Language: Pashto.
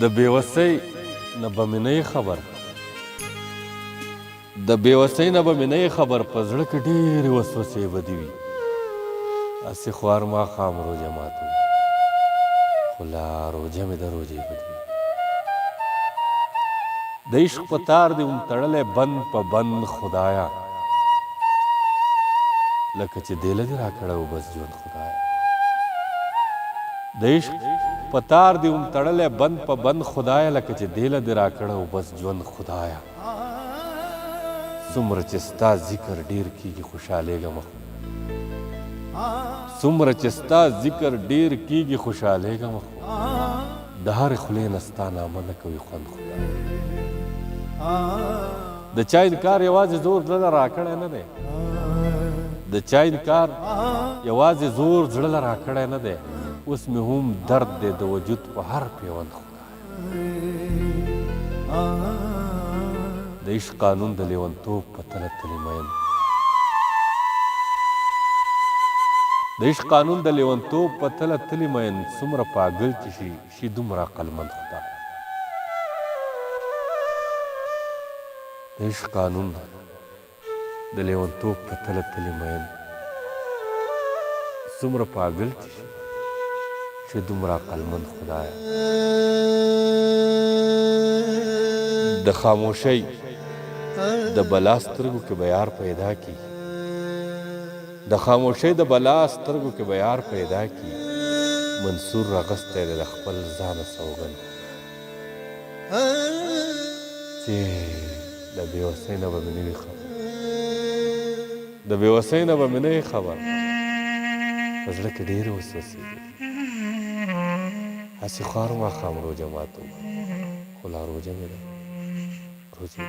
د بېوسۍ نه به مې نه خبر د بېوسۍ نه به مې نه خبر په زړه کې ډېرې وسوسې به دي وي هسې خوار ماښام روژه ماته وي خو لا روژه مې د روژې به دي د عشق په تار دې هم تړلی بند په بند خدایا لکه چې دیله دې راکړی و بس ژوند خدایا د عشق په تار دې هم تړلی بند په بند خدایا لکه چې دیله دې راکړی و بس ژوند خدایا څومره چې ستا ذکر ډېر کېږي خوشحالېږم څومره چې ستا ذکر ډېر کېږي خوشحالېږم د هرې خولې نه ستا نامه نه کوي خوند خدایا د چا انکار یوازې زور زړه له راکړی نه دی د چا انکار یوازې زور زړه له راکړی نه دی اوس مې هم درد دی د وجود په هر پیوند خدایا د عشق قانون د لیونتوب په تله تلې مین د عشق قانون د لیونتوب په تله تلې مین څومره پاگل چې شي دومره عقلمند خدایا د عشق قانون د لیونتوب په تله تلې مین څومره پاگل چې دومره عقلمند خدایا د خاموشۍ د بلا سترګو کې به یار پیدا کی د خاموشۍ د بلا سترګو کې به یار پیدا کی منصور راغستی دی د خپل ځانه سوګند چې د بېوسۍ نه به مې نه وي خبر د بېوسۍ نه به مې نه وي خبر په زړه کې ډېرې وسوسې دي هسې خوار ماښام روژه ماته خو لا روژه مې ده روژې